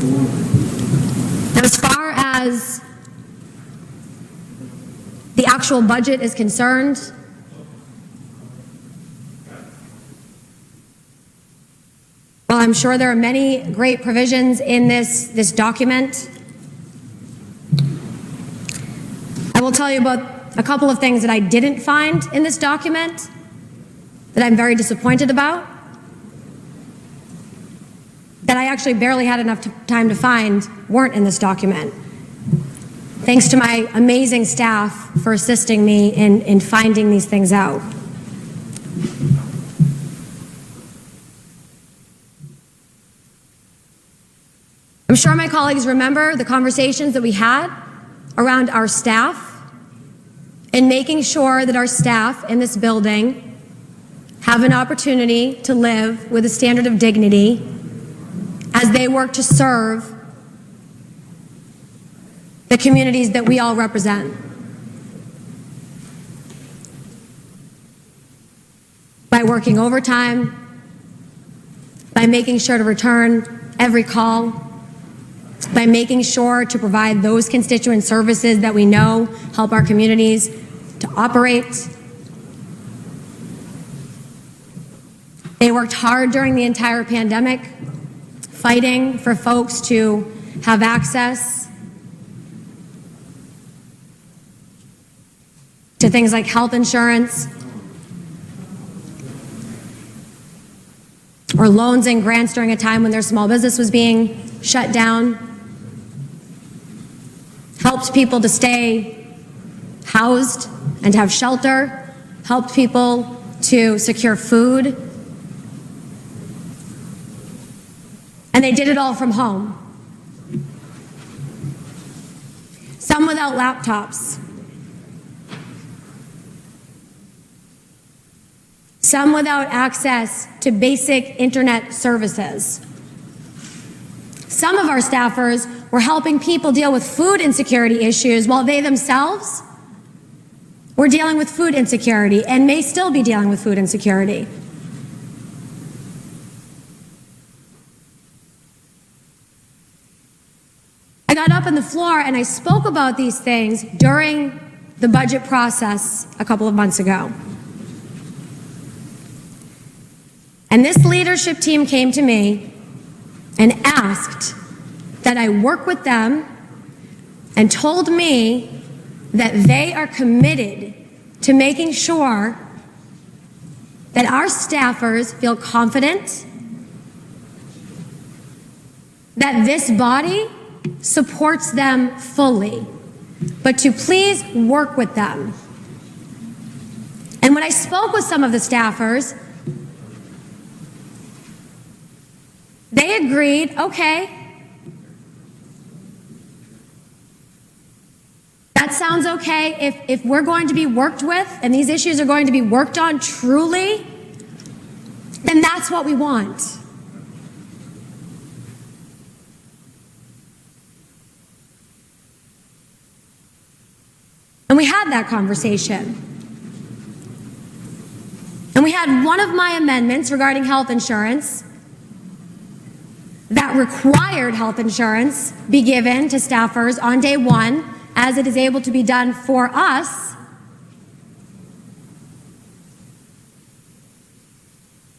Now, as far as the actual budget is concerned, while I'm sure there are many great provisions in this document, I will tell you about a couple of things that I didn't find in this document that I'm very disappointed about, that I actually barely had enough time to find weren't in this document. Thanks to my amazing staff for assisting me in finding these things out. I'm sure my colleagues remember the conversations that we had around our staff and making sure that our staff in this building have an opportunity to live with a standard of dignity as they work to serve the communities that we all represent. By working overtime, by making sure to return every call, by making sure to provide those constituent services that we know help our communities to operate. They worked hard during the entire pandemic, fighting for folks to have access to things like health insurance or loans and grants during a time when their small business was being shut down, helped people to stay housed and have shelter, helped people to secure food. And they did it all from home. Some without laptops. Some without access to basic internet services. Some of our staffers were helping people deal with food insecurity issues while they themselves were dealing with food insecurity and may still be dealing with food insecurity. I got up on the floor and I spoke about these things during the budget process a couple of months ago. And this leadership team came to me and asked that I work with them and told me that they are committed to making sure that our staffers feel confident that this body supports them fully, but to please work with them. And when I spoke with some of the staffers, they agreed, okay, that sounds okay. If we're going to be worked with and these issues are going to be worked on truly, then that's what we want. And we had that conversation. And we had one of my amendments regarding health insurance that required health insurance be given to staffers on day one, as it is able to be done for us.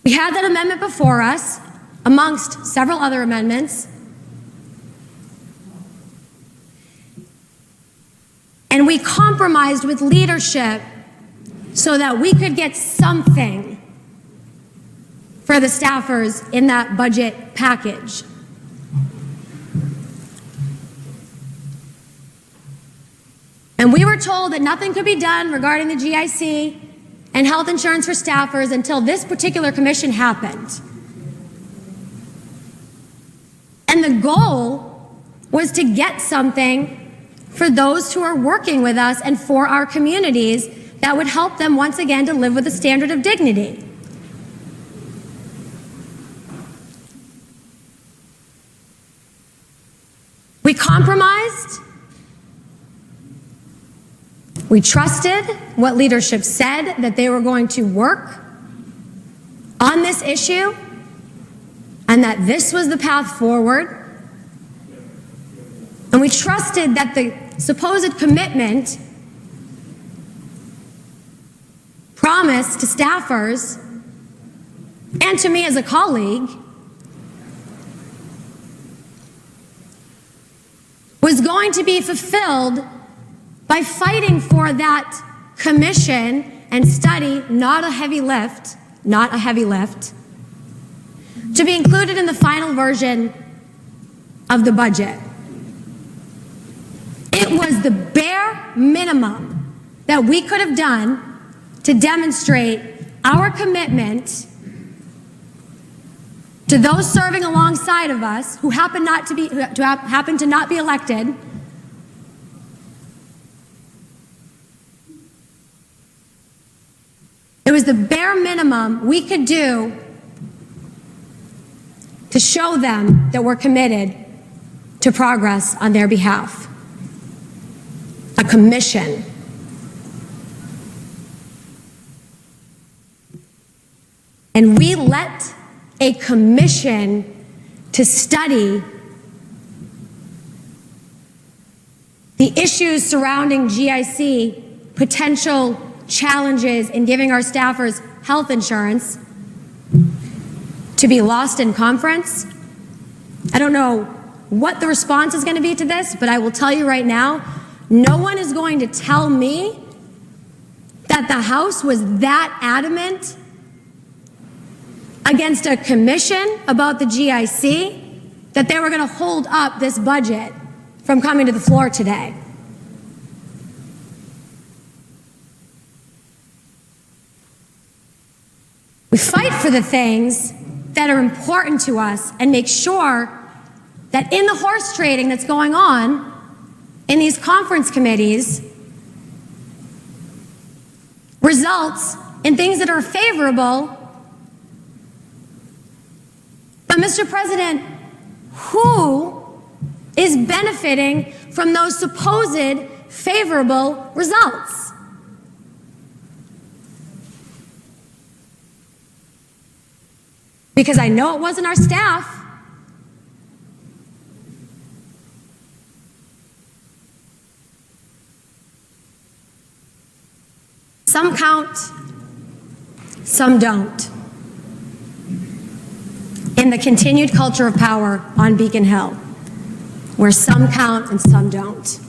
We had that amendment before us, amongst several other amendments. And we compromised with leadership so that we could get something for the staffers in that budget package. And we were told that nothing could be done regarding the GIC and health insurance for staffers until this particular commission happened. And the goal was to get something for those who are working with us and for our communities that would help them once again to live with a standard of dignity. We compromised. We trusted what leadership said, that they were going to work on this issue and that this was the path forward. And we trusted that the supposed commitment promised to staffers and to me as a colleague was going to be fulfilled by fighting for that commission and study, not a heavy lift, to be included in the final version of the budget. It was the bare minimum that we could have done to demonstrate our commitment to those serving alongside of us who happen to not be elected. It was the bare minimum we could do to show them that we're committed to progress on their behalf. A commission. And we let a commission to study the issues surrounding GIC, potential challenges in giving our staffers health insurance, to be lost in conference. I don't know what the response is going to be to this, but I will tell you right now, no one is going to tell me that the House was that adamant against a commission about the GIC that they were going to hold up this budget from coming to the floor today. We fight for the things that are important to us and make sure that in the horse trading that's going on in these conference committees results in things that are favorable. But Mr. President, who is benefiting from those supposed favorable results? Because I know it wasn't our staff. Some count, some don't. In the continued culture of power on Beacon Hill, where some count and some don't.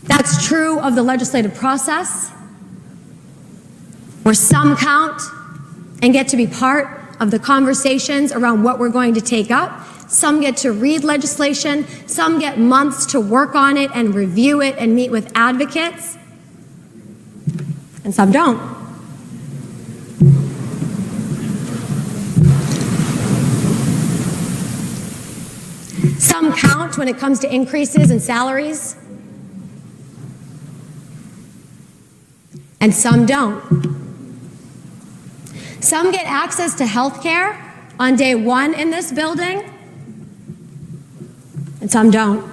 That's true of the legislative process, where some count and get to be part of the conversations around what we're going to take up. Some get to read legislation, some get months to work on it and review it and meet with advocates, and some don't. Some count when it comes to increases in salaries, and some don't. Some get access to health care on day one in this building, and some don't.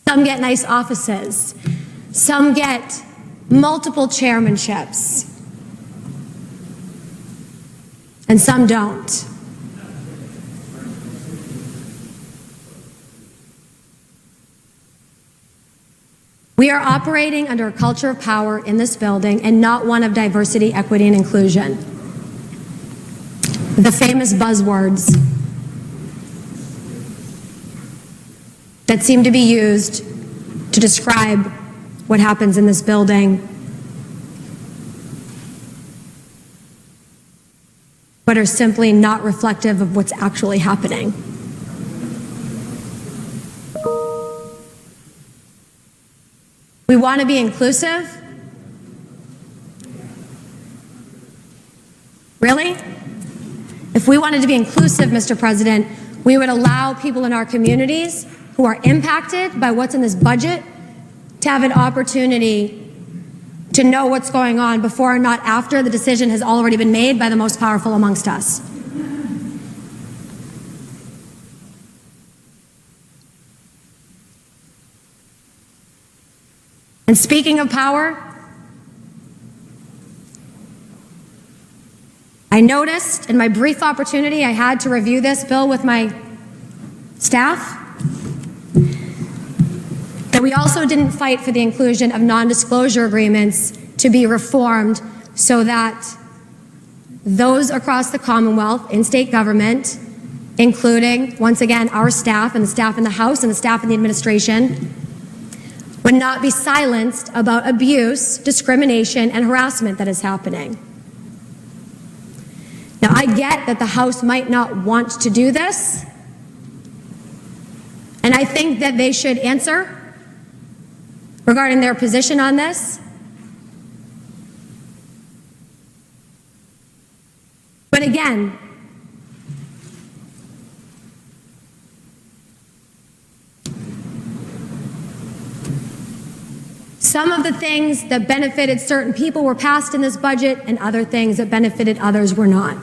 Some get nice offices. Some get multiple chairmanships. And some don't. We are operating under a culture of power in this building and not one of diversity, equity, and inclusion. The famous buzzwords that seem to be used to describe what happens in this building, but are simply not reflective of what's actually happening. We want to be inclusive? Really? If we wanted to be inclusive, Mr. President, we would allow people in our communities who are impacted by what's in this budget to have an opportunity to know what's going on before and not after the decision has already been made by the most powerful amongst us. And speaking of power, I noticed in my brief opportunity I had to review this bill with my staff that we also didn't fight for the inclusion of non-disclosure agreements to be reformed so that those across the Commonwealth in state government, including, once again, our staff and the staff in the House and the staff in the administration, would not be silenced about abuse, discrimination, and harassment that is happening. Now, I get that the House might not want to do this, and I think that they should answer regarding their position on this. But again, some of the things that benefited certain people were passed in this budget, and other things that benefited others were not.